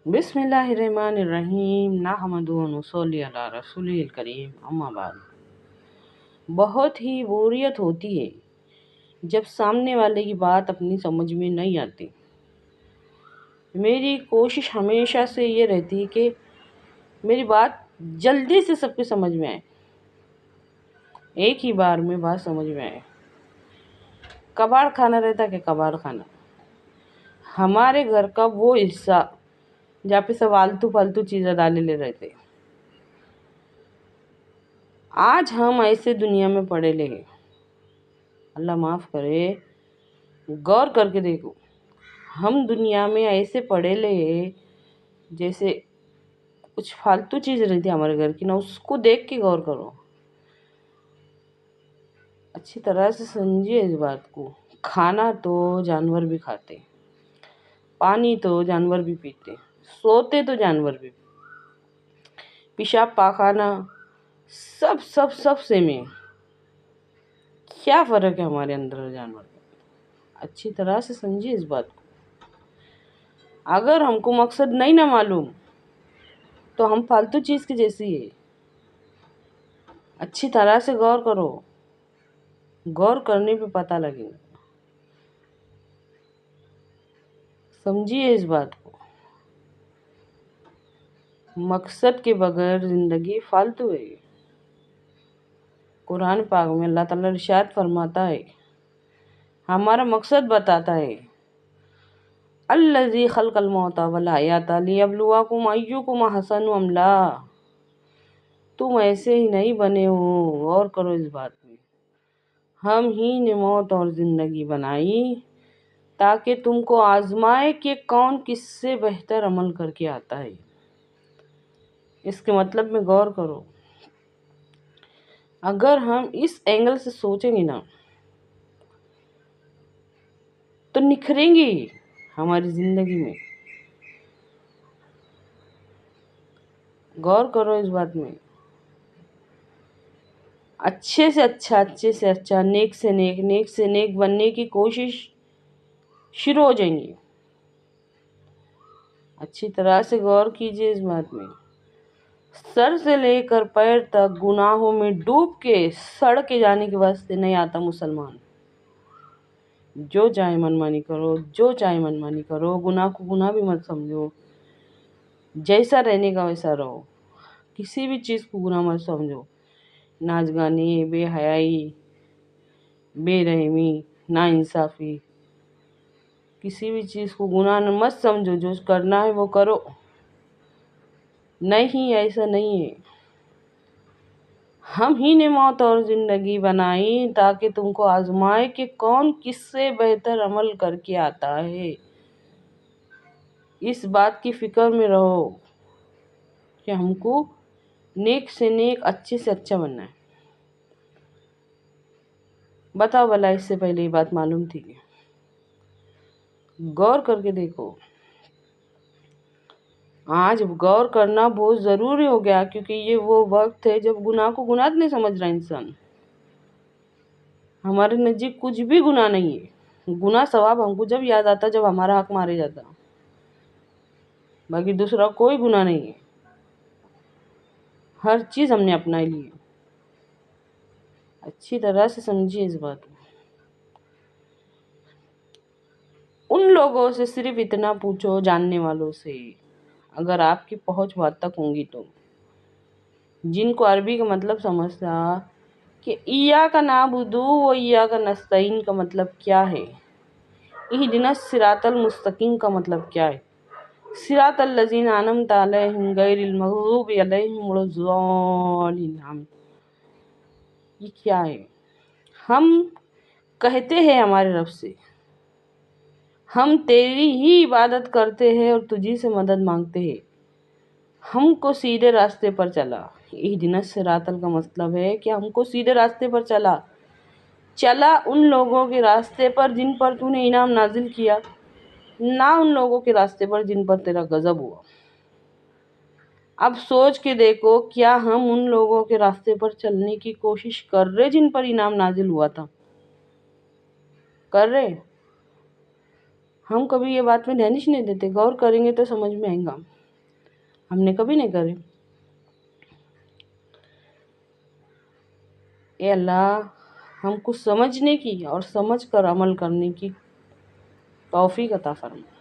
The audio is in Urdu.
بسم اللہ الرحمن الرحیم نحمدہ و نصلی علی رسولہ الکریم اما بعد۔ بہت ہی بوریت ہوتی ہے جب سامنے والے کی بات اپنی سمجھ میں نہیں آتی۔ میری کوشش ہمیشہ سے یہ رہتی ہے کہ میری بات جلدی سے سب کے سمجھ میں آئے، ایک ہی بار میں بات سمجھ میں آئے۔ کباڑ کھانا رہتا کہ کباڑ کھانا، ہمارے گھر کا وہ حصہ جہاں پہ سب آلتو پالتو چیزیں ڈالے لے رہتے۔ آج ہم ایسے دنیا میں پڑے لے ہیں، اللہ معاف کرے، غور کر کے دیکھو، ہم دنیا میں ایسے پڑے لے ہیں جیسے کچھ فالتو چیز رہتی ہمارے گھر کی، نہ اس کو دیکھ کے غور کرو، اچھی طرح سے سمجھیے اس بات کو۔ کھانا تو جانور بھی کھاتے، پانی تو جانور بھی پیتے، سوتے تو جانور بھی، پیشاب پاخانہ سب سب سب سے میں کیا فرق ہے ہمارے اندر اور جانور میں؟ اچھی طرح سے سمجھیے اس بات کو۔ اگر ہم کو مقصد نہیں نہ معلوم تو ہم فالتو چیز کی جیسی ہے۔ اچھی طرح سے غور کرو، غور کرنے پہ پتہ لگے گا، سمجھیے اس بات کو۔ مقصد کے بغیر زندگی فالتو ہے۔ قرآن پاک میں اللہ تعالیٰ ارشاد فرماتا ہے، ہمارا مقصد بتاتا ہے، الذی خلق الموت والحیات لیبلوکم ایکم احسن عملا۔ تم ایسے ہی نہیں بنے ہو، غور کرو اس بات میں۔ ہم ہی نے موت اور زندگی بنائی تاکہ تم کو آزمائے کہ کون کس سے بہتر عمل کر کے آتا ہے۔ اس کے مطلب میں غور کرو۔ اگر ہم اس اینگل سے سوچیں گے نا تو نکھریں گی ہماری زندگی میں۔ غور کرو اس بات میں، اچھے سے اچھا، نیک سے نیک بننے کی کوشش شروع ہو جائیں گی۔ اچھی طرح سے غور کیجیے اس بات میں۔ سر سے لے کر پیر تک گناہوں میں ڈوب کے سڑ کے جانے کے واسطے نہیں آتا مسلمان۔ جو چاہے منمانی کرو، گناہ کو گناہ بھی مت سمجھو، جیسا رہنے کا ویسا رہو، کسی بھی چیز کو گناہ مت سمجھو، ناچ گانے، بے حیائی، بے رحمی، ناانصافی، کسی بھی چیز کو گناہ مت سمجھو، جو کرنا ہے وہ کرو۔ نہیں، ایسا نہیں ہے۔ ہم ہی نے موت اور زندگی بنائی تاکہ تم کو آزمائے کہ کون کس سے بہتر عمل کر کے آتا ہے۔ اس بات کی فکر میں رہو کہ ہم کو نیک سے نیک، اچھے سے اچھا بننا ہے۔ بتاؤ بھلا اس سے پہلے یہ بات معلوم تھی کہ؟ غور کر کے دیکھو۔ آج غور کرنا بہت ضروری ہو گیا، کیونکہ یہ وہ وقت ہے جب گناہ کو گناہ نہیں سمجھ رہا انسان۔ ہمارے نزدیک کچھ بھی گناہ نہیں ہے۔ گناہ ثواب ہم کو جب یاد آتا جب ہمارا حق مارے جاتا، باقی دوسرا کوئی گناہ نہیں ہے۔ ہر چیز ہم نے اپنا لی ہے۔ اچھی طرح سے سمجھیے اس بات کو۔ ان لوگوں سے صرف اتنا پوچھو، جاننے والوں سے، اگر آپ کی پہنچ وہاں تک ہوں گی تو، جن کو عربی کا مطلب سمجھتا کہ ایاک نعبد و ایاک نستعین کا مطلب کیا ہے، اہدنا الصراط المستقیم کا مطلب کیا ہے، صراط الذین انعمت علیہم غیر المغضوب علیہم ولا الضالین، یہ کیا ہے؟ ہم کہتے ہیں ہمارے رب سے، ہم تیری ہی عبادت کرتے ہیں اور تجھی سے مدد مانگتے ہیں، ہم کو سیدھے راستے پر چلا۔ اہدنا الصراط کا مطلب ہے کہ ہم کو سیدھے راستے پر چلا ان لوگوں کے راستے پر جن پر تو نے انعام نازل کیا، نہ ان لوگوں کے راستے پر جن پر تیرا غضب ہوا۔ اب سوچ کے دیکھو، کیا ہم ان لوگوں کے راستے پر چلنے کی کوشش کر رہے جن پر انعام نازل ہوا تھا؟ کر رہے؟ ہم کبھی یہ بات میں دھیان ہی نہیں دیتے، غور کریں گے تو سمجھ میں آئے گا، ہم نے کبھی نہیں کرے۔ اے اللہ ہم کو سمجھنے کی اور سمجھ کر عمل کرنے کی توفیق عطا فرما۔